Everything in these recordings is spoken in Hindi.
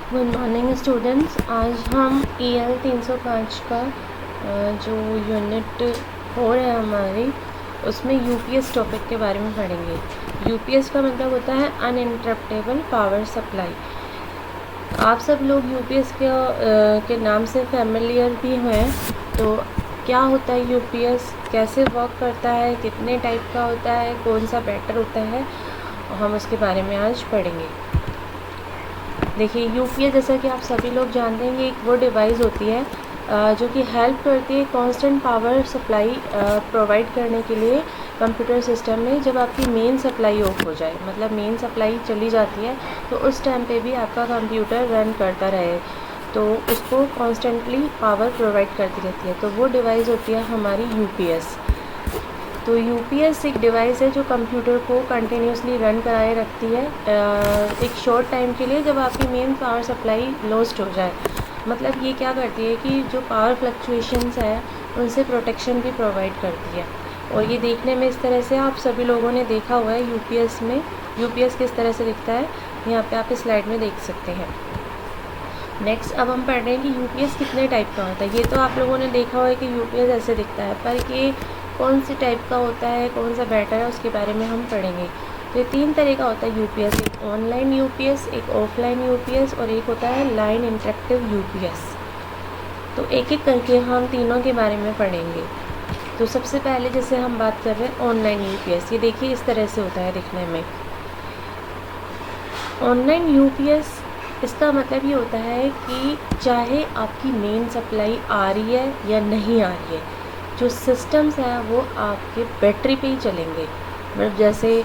Good morning students. आज हम EL 305 का जो यूनिट 4 है हमारी, उसमें यूपीएस टॉपिक के बारे में पढ़ेंगे। यूपीएस का मतलब होता है अनइंटरप्टेबल पावर सप्लाई। आप सब लोग यूपीएस के नाम से फेमिलियर भी हैं। तो क्या होता है यूपीएस, कैसे वर्क करता है, कितने टाइप का होता है, कौन सा बेटर होता है, हम उसके बारे में आज पढ़ेंगे। देखिए, यूपीएस जैसा कि आप सभी लोग जानते हैं, ये एक वो डिवाइस होती है जो कि हेल्प करती है कांस्टेंट पावर सप्लाई प्रोवाइड करने के लिए कंप्यूटर सिस्टम में। जब आपकी मेन सप्लाई ऑफ हो जाए, मतलब मेन सप्लाई चली जाती है, तो उस टाइम पे भी आपका कंप्यूटर रन करता रहे, तो उसको कॉन्स्टेंटली पावर प्रोवाइड करती रहती है। तो वो डिवाइस होती है हमारी यूपीएस। तो यूपीएस एक डिवाइस है जो कंप्यूटर को कंटिन्यूसली रन कराए रखती है एक शॉर्ट टाइम के लिए, जब आपकी मेन पावर सप्लाई लॉस्ट हो जाए। मतलब ये क्या करती है कि जो पावर फ्लक्चुएशंस है उनसे प्रोटेक्शन भी प्रोवाइड करती है। और ये देखने में इस तरह से आप सभी लोगों ने देखा हुआ है यूपीएस में। यूपीएस किस तरह से दिखता है, यहाँ पे आप इस स्लाइड में देख सकते हैं। नेक्स्ट अब हम पढ़ रहे हैं कि यूपीएस कितने टाइप का होता है। ये तो आप लोगों ने देखा हुआ है कि यूपीएस ऐसे दिखता है, पर ये कौन सी टाइप का होता है, कौन सा बेटर है, उसके बारे में हम पढ़ेंगे। तो ये 3 तरह का होता है यूपीएस। एक ऑनलाइन यूपीएस, एक ऑफलाइन यूपीएस और एक होता है लाइन इंटरेक्टिव यूपीएस। तो एक एक करके हम तीनों के बारे में पढ़ेंगे। तो सबसे पहले जैसे हम बात कर रहे हैं ऑनलाइन यूपीएस, ये देखिए इस तरह से होता है दिखने में। ऑनलाइन यूपीएस, इसका मतलब ये होता है कि चाहे आपकी मेन सप्लाई आ रही है या नहीं आ रही है, जो सिस्टम्स हैं वो आपके बैटरी पे ही चलेंगे। मतलब जैसे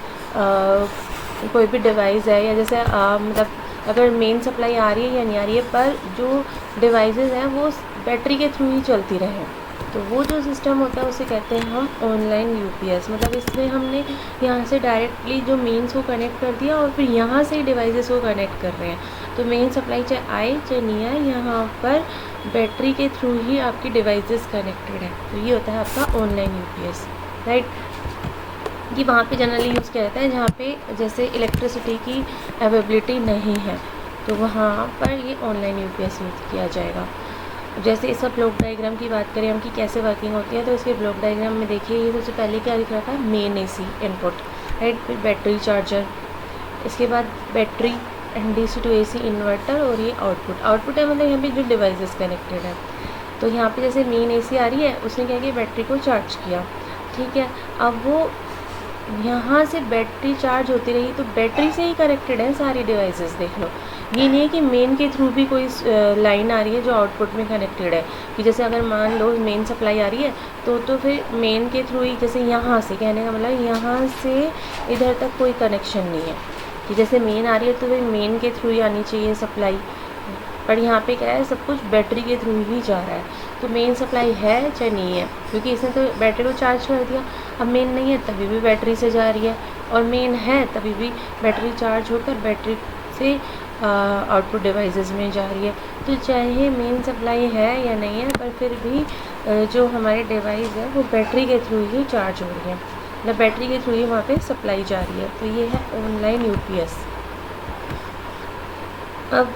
कोई भी डिवाइस है, या जैसे मतलब अगर मेन सप्लाई आ रही है या नहीं आ रही है, पर जो डिवाइसेस हैं वो बैटरी के थ्रू ही चलती रहें, तो वो जो सिस्टम होता है उसे कहते हैं हम ऑनलाइन यूपीएस। मतलब इसमें हमने यहाँ से डायरेक्टली जो मेन्स को कनेक्ट कर दिया और फिर यहाँ से ही डिवाइसेस को कनेक्ट कर रहे हैं। तो मेन सप्लाई चाहे आए चाहे नहीं आए, यहाँ पर बैटरी के थ्रू ही आपकी डिवाइसेस कनेक्टेड है। तो ये होता है आपका ऑनलाइन यूपीएस, राइट। ये वहाँ पे जनरली यूज़ किया जाता है जहाँ पे जैसे इलेक्ट्रिसिटी की अवेलेबिलिटी नहीं है, तो वहाँ पर ये ऑनलाइन यूपीएस यूज़ किया जाएगा। जैसे इस ब्लॉक डायग्राम की बात करें हम कि कैसे वर्किंग होती है, तो इसके ब्लॉक डायग्राम में देखिए ये सबसे पहले क्या दिख रहा था, मेन एसी इनपुट, राइट। फिर बैटरी चार्जर, इसके बाद battery and DC to AC inverter, और ये आउटपुट है, मतलब यहाँ पे जो डिवाइसेस कनेक्टेड है। तो यहाँ पे जैसे मेन AC आ रही है, उसने क्या किया, बैटरी को चार्ज किया, ठीक है। अब वो यहाँ से बैटरी चार्ज होती रही, तो बैटरी से ही कनेक्टेड है सारी डिवाइसेस, देख लो। ये नहीं है कि मेन के थ्रू भी कोई लाइन आ रही है जो आउटपुट में कनेक्टेड है, कि जैसे अगर मान लो मेन सप्लाई आ रही है तो फिर मेन के थ्रू ही, जैसे यहाँ से, कहने का मतलब यहाँ से इधर तक कोई कनेक्शन नहीं है, कि जैसे मेन आ रही है तो फिर मेन के थ्रू ही आनी चाहिए सप्लाई। पर यहाँ पे क्या है, सब कुछ बैटरी के थ्रू ही जा रहा है। तो मेन सप्लाई है चाहे नहीं है, क्योंकि इसने तो बैटरी को चार्ज कर दिया। अब मेन नहीं है तभी भी बैटरी से जा रही है, और मेन है तभी भी बैटरी चार्ज होकर बैटरी से आउटपुट डिवाइसेस में जा रही है। तो चाहे मेन सप्लाई है या नहीं है, पर फिर भी जो हमारे डिवाइस है वो बैटरी के थ्रू ही चार्ज हो रही है, मतलब बैटरी के थ्रू ही वहाँ पे सप्लाई जा रही है। तो ये है ऑनलाइन यूपीएस। अब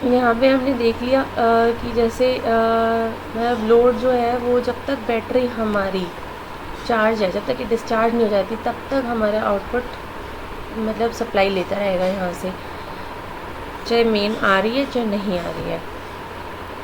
यहाँ पे हमने देख लिया कि जैसे मतलब लोड जो है वो जब तक बैटरी हमारी चार्ज है, जब तक ये डिस्चार्ज नहीं हो जाती, तब तक हमारा आउटपुट मतलब सप्लाई लेता रहेगा यहाँ से, चाहे मेन आ रही है चाहे नहीं आ रही है।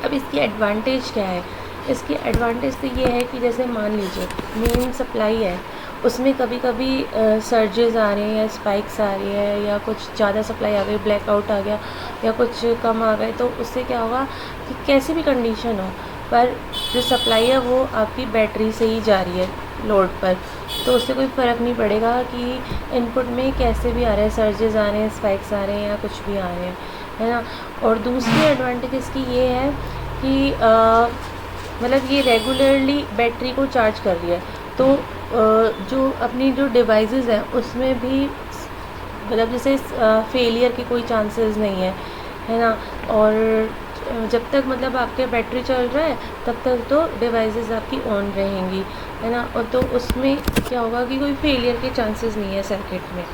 अब इसकी एडवांटेज क्या है, इसकी एडवांटेज तो ये है कि जैसे मान लीजिए मेन सप्लाई है, उसमें कभी कभी सर्जेस आ रहे हैं या स्पाइक्स आ रही है, या कुछ ज़्यादा सप्लाई आ गई, ब्लैकआउट आ गया, या कुछ कम आ गए, तो उससे क्या होगा कि कैसी भी कंडीशन हो, पर जो सप्लाई है वो आपकी बैटरी से ही जा रही है लोड पर, तो उससे कोई फ़र्क नहीं पड़ेगा कि इनपुट में कैसे भी आ रहे हैं, सर्जेस आ रहे हैं, स्पाइक्स आ रहे हैं, या कुछ भी आ रहे हैं, है ना। और दूसरी एडवांटेज इसकी ये है कि मतलब ये रेगुलरली बैटरी को चार्ज कर रही है, तो जो अपनी जो डिवाइसेस हैं उसमें भी मतलब जैसे फेलियर के कोई चांसेस नहीं है ना। और जब तक मतलब आपके बैटरी चल रहा है तब तक तो डिवाइसेस आपकी ऑन रहेंगी, है ना। और तो उसमें क्या होगा कि कोई फेलियर के चांसेस नहीं है सर्किट में।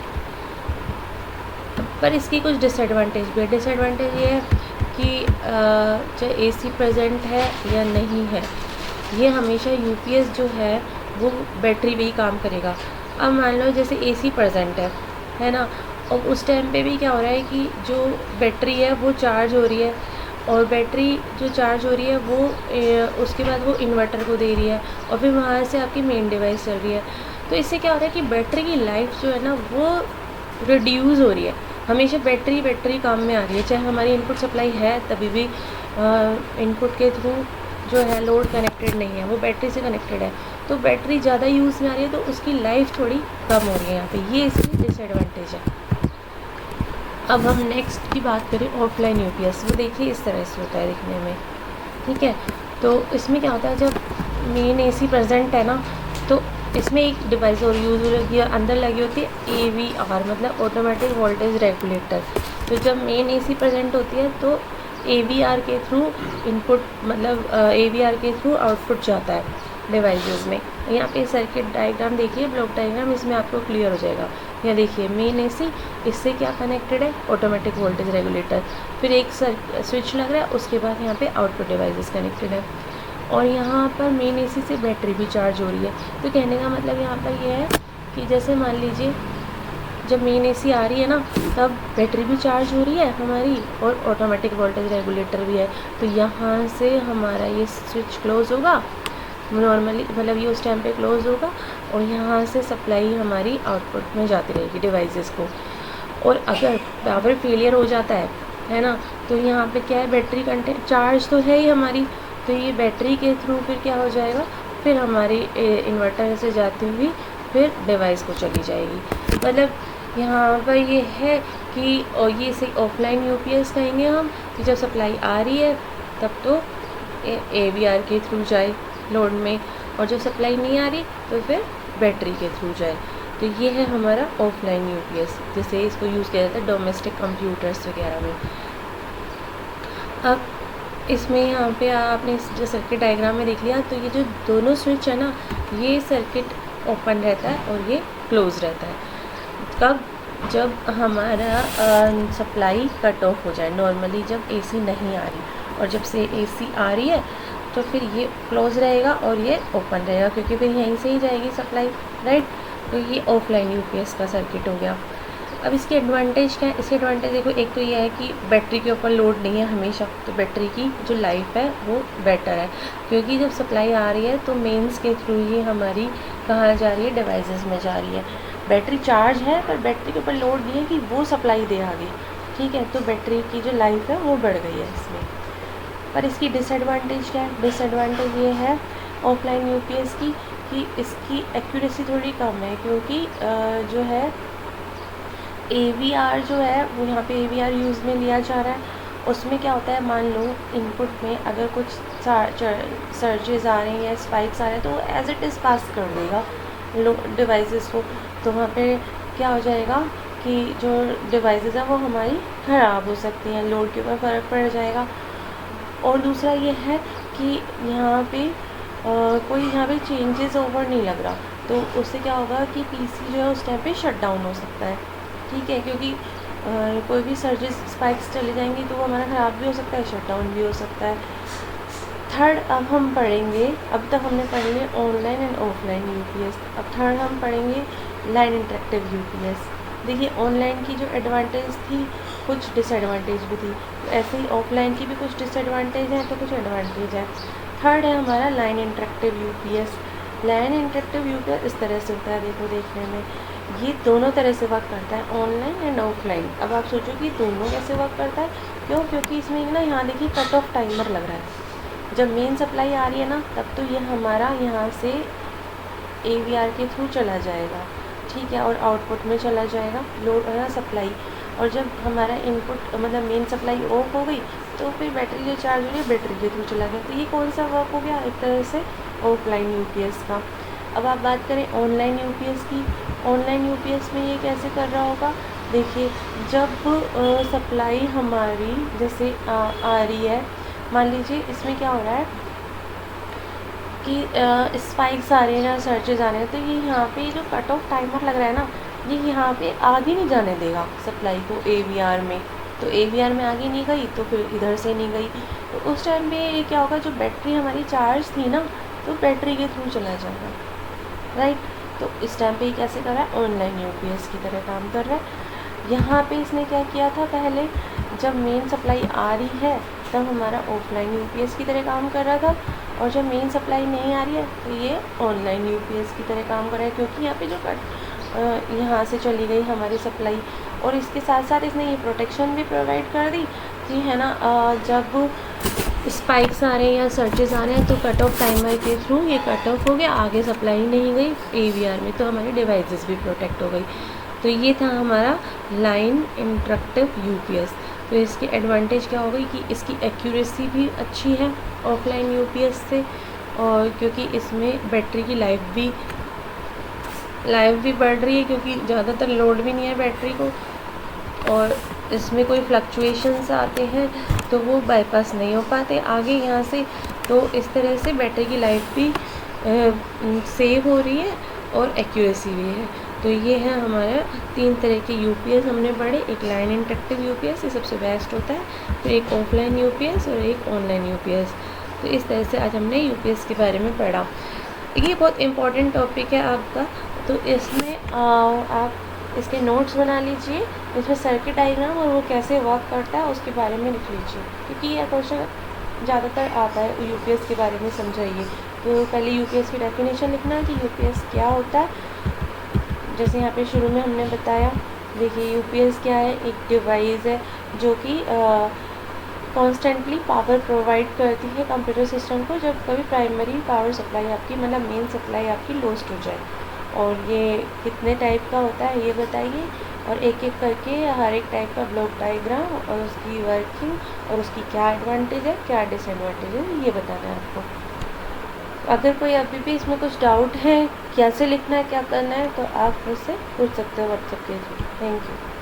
पर इसकी कुछ डिसएडवांटेज भी है। डिसएडवांटेज ये है कि चाहे एसी प्रेजेंट है या नहीं है, ये हमेशा यूपीएस जो है वो बैटरी पे ही काम करेगा। अब मान लो जैसे एसी प्रेजेंट है ना, और उस टाइम पे भी क्या हो रहा है कि जो बैटरी है वो चार्ज हो रही है, और बैटरी जो चार्ज हो रही है वो उसके बाद वो इन्वर्टर को दे रही है, और फिर वहाँ से आपकी मेन डिवाइस चल रही है। तो इससे क्या हो रहा है कि बैटरी की लाइफ जो है ना वो रिड्यूस हो रही है। हमेशा बैटरी काम में आ रही है, चाहे हमारी इनपुट सप्लाई है तभी भी इनपुट के थ्रू जो है लोड कनेक्टेड नहीं है, वो बैटरी से कनेक्टेड है। तो बैटरी ज़्यादा यूज़ में आ रही है तो उसकी लाइफ थोड़ी कम हो रही है यहाँ पे, ये इसकी डिसएडवांटेज है। अब हम नेक्स्ट की बात करें ऑफलाइन यूपीएस, वो देखिए इस तरह से होता है दिखने में, ठीक है। तो इसमें क्या होता है, जब मेन एसी प्रेजेंट है ना, तो इसमें एक डिवाइस और यूज़ होगी, अंदर लगी होती है AVR, मतलब ऑटोमेटिक वोल्टेज रेगुलेटर। तो जब मेन एसी प्रेजेंट होती है तो AVR के थ्रू इनपुट, मतलब AVR के थ्रू आउटपुट जाता है डिवाइसेस में। यहाँ पे सर्किट डायग्राम देखिए, ब्लॉक डायग्राम, इसमें आपको क्लियर हो जाएगा। यहाँ देखिए मेन एसी, इससे क्या कनेक्टेड है, ऑटोमेटिक वोल्टेज रेगुलेटर, फिर एक स्विच लग रहा है, उसके बाद यहाँ पे आउटपुट डिवाइसेस कनेक्टेड है, और यहाँ पर मेन एसी से बैटरी भी चार्ज हो रही है। तो कहने का मतलब यहाँ पर यह है कि जैसे मान लीजिए जब मेन एसी आ रही है ना, तब बैटरी भी चार्ज हो रही है हमारी, और ऑटोमेटिक वोल्टेज रेगुलेटर भी है। तो यहाँ से हमारा ये स्विच क्लोज़ होगा नॉर्मली, मतलब ये उस टाइम पे क्लोज़ होगा, और यहाँ से सप्लाई हमारी आउटपुट में जाती रहेगी डिवाइसेस को। और अगर पावर फेलियर हो जाता है ना, तो यहाँ पे क्या है, बैटरी कंटेंट चार्ज तो है ही हमारी, तो ये बैटरी के थ्रू फिर क्या हो जाएगा, फिर हमारी इन्वर्टर से जाती हुई फिर डिवाइस को चली जाएगी। मतलब यहाँ पर ये है कि, और ये इसे ऑफलाइन यूपीएस कहेंगे हम, कि जब सप्लाई आ रही है तब तो AVR के थ्रू जाए लोड में, और जब सप्लाई नहीं आ रही तो फिर बैटरी के थ्रू जाए। तो ये है हमारा ऑफलाइन यूपीएस, जैसे इसको यूज़ किया जाता है डोमेस्टिक कंप्यूटर्स वगैरह में। अब इसमें यहाँ पे आपने जो सर्किट डायग्राम में देख लिया, तो ये जो दोनों स्विच है ना, ये सर्किट ओपन रहता है और ये क्लोज रहता है। कब, जब हमारा सप्लाई कट ऑफ हो जाए, नॉर्मली जब एसी नहीं आ रही, और जब से एसी आ रही है तो फिर ये क्लोज रहेगा और ये ओपन रहेगा, क्योंकि फिर यहीं से ही जाएगी सप्लाई, राइट। तो ये ऑफलाइन यूपीएस का सर्किट हो गया। अब इसके एडवांटेज क्या है, इसके एडवांटेज देखो, एक तो ये है कि बैटरी के ऊपर लोड नहीं है हमेशा, तो बैटरी की जो लाइफ है वो बेटर है, क्योंकि जब सप्लाई आ रही है तो मेंस के थ्रू ही हमारी कहाँ जा रही है, डिवाइसेस में जा रही है। बैटरी चार्ज है पर बैटरी के ऊपर लोड नहीं है कि वो सप्लाई दे आगे, ठीक है। तो बैटरी की जो लाइफ है वो बढ़ गई है इसमें। पर इसकी डिसएडवांटेज क्या है, डिसएडवांटेज ये है ऑफलाइन यूपीएस की कि इसकी एक्यूरेसी थोड़ी कम है, क्योंकि जो है AVR जो है वो यहाँ पे AVR यूज़ में लिया जा रहा है। उसमें क्या होता है, मान लो इनपुट में अगर कुछ सर्जेस आ रहे हैं या स्पाइक्स आ रहे हैं, तो एज इट इज़ पास कर देगा डिवाइसेस को। तो वहाँ पे क्या हो जाएगा कि जो डिवाइसेस हैं वो हमारी ख़राब हो सकती हैं, लोड के ऊपर फ़र्क पड़ जाएगा। और दूसरा ये है कि यहाँ पे कोई यहाँ पे चेंजेस ओवर नहीं लग रहा, तो उससे क्या होगा कि PC जो है उस टाइम पे शट डाउन हो सकता है, ठीक है। क्योंकि कोई भी सर्जेस स्पाइक्स चले जाएंगी तो वो हमारा ख़राब भी हो सकता है, शट डाउन भी हो सकता है। थर्ड अब हम पढ़ेंगे, अब तक हमने पढ़ लिया ऑनलाइन एंड ऑफलाइन यूपीएस, अब थर्ड हम पढ़ेंगे लाइन इंटरेक्टिव यूपीएस। देखिए ऑनलाइन की जो एडवांटेज थी कुछ डिसएडवांटेज भी थी, तो ऐसे ही ऑफलाइन की भी कुछ डिसएडवांटेज हैं तो कुछ एडवांटेज है। थर्ड है हमारा line interactive UPS. Line interactive UPS इस तरह से होता है, देखो देखने में ये दोनों तरह से वर्क करता है, ऑनलाइन एंड ऑफलाइन। अब आप सोचो कि दोनों कैसे वर्क करता है, क्यों, क्योंकि इसमें ना यहाँ देखिए कट ऑफ टाइमर लग रहा है। जब मेन सप्लाई आ रही है ना, तब तो ये हमारा यहाँ से AVR के थ्रू चला जाएगा, ठीक है, और आउटपुट में चला जाएगा लोड सप्लाई। और जब हमारा इनपुट मतलब मेन सप्लाई ऑफ हो गई तो फिर बैटरी जो चार्ज हो रही है बैटरी के थ्रू चला गया। तो ये कौन सा वर्क हो गया, एक तरह से ऑफलाइन यूपीएस का। अब आप बात करें ऑनलाइन यूपीएस की, ऑनलाइन यूपीएस में ये कैसे कर रहा होगा, देखिए जब सप्लाई हमारी जैसे आ रही है, मान लीजिए इसमें क्या हो रहा है कि स्पाइक्स आ रहे हैं या सर्जेस आ रहे हैं, तो ये यहाँ पे जो कट ऑफ टाइमर लग रहा है ना, ये यहाँ पे आगे नहीं जाने देगा सप्लाई को AVR में, तो AVR में आगे नहीं गई तो फिर इधर से नहीं गई, तो उस टाइम पे क्या होगा, जो बैटरी हमारी चार्ज थी ना, तो बैटरी के थ्रू चला जाएगा, राइट। तो इस टाइम पे ये कैसे कर रहा है, ऑनलाइन यूपीएस की तरह काम कर रहा है। यहाँ पे इसने क्या किया था, पहले जब मेन सप्लाई आ रही है तब हमारा ऑफलाइन यूपीएस की तरह काम कर रहा था, और जब मेन सप्लाई नहीं आ रही है तो ये ऑनलाइन यूपीएस की तरह काम कर रहा है, क्योंकि यहाँ पे जो यहाँ से चली गई हमारी सप्लाई। और इसके साथ साथ इसने ये प्रोटेक्शन भी प्रोवाइड कर दी कि है ना, जब स्पाइक्स आ रहे हैं या सर्चेस आ रहे हैं तो कट ऑफ टाइमर के थ्रू ये कट ऑफ हो गया, आगे सप्लाई नहीं गई AVR में, तो हमारी डिवाइसेस भी प्रोटेक्ट हो गई। तो ये था हमारा लाइन इंटरक्टिव यूपीएस। तो इसकी एडवांटेज क्या हो गई कि इसकी एक्यूरेसी भी अच्छी है ऑफलाइन यूपीएस से, और क्योंकि इसमें बैटरी की लाइफ भी बढ़ रही है, क्योंकि ज़्यादातर लोड भी नहीं है बैटरी को, और इसमें कोई फ्लक्चुएशंस आते हैं तो वो बाईपास नहीं हो पाते आगे यहाँ से। तो इस तरह से बैटरी की लाइफ भी सेव हो रही है और एक्यूरेसी भी है। तो ये है हमारा 3 तरह के यूपीएस हमने पढ़े। एक लाइन इंटरक्टिव यूपीएस, ये सबसे बेस्ट होता है, फिर एक ऑफलाइन यूपीएस और एक ऑनलाइन यूपीएस। तो इस तरह से आज हमने यूपीएस के बारे में पढ़ा। ये बहुत इम्पोर्टेंट टॉपिक है आपका, तो इसमें आप इसके नोट्स बना लीजिए, इसमें सर्किट डायग्राम और वो कैसे वर्क करता है उसके बारे में लिख लीजिए, क्योंकि यह क्वेश्चन ज़्यादातर आता है यूपीएस के बारे में समझाइए। तो पहले यूपीएस की डेफिनेशन लिखना है कि यूपीएस क्या होता है। जैसे यहाँ पे शुरू में हमने बताया, देखिए यूपीएस क्या है, एक डिवाइस है जो कि कॉन्स्टेंटली पावर प्रोवाइड करती है कंप्यूटर सिस्टम को जब कभी प्राइमरी पावर सप्लाई आपकी, मतलब मेन सप्लाई आपकी लॉस्ट हो जाए। और ये कितने टाइप का होता है ये बताइए, और एक एक करके हर एक टाइप का ब्लॉक डायग्राम और उसकी वर्किंग और उसकी क्या एडवांटेज है क्या डिसएडवांटेज है ये बताना है आपको। अगर कोई अभी भी इसमें कुछ डाउट है कैसे लिखना है क्या करना है तो आप मुझसे पूछ सकते हो व्हाट्सएप के थ्रू। Thank you.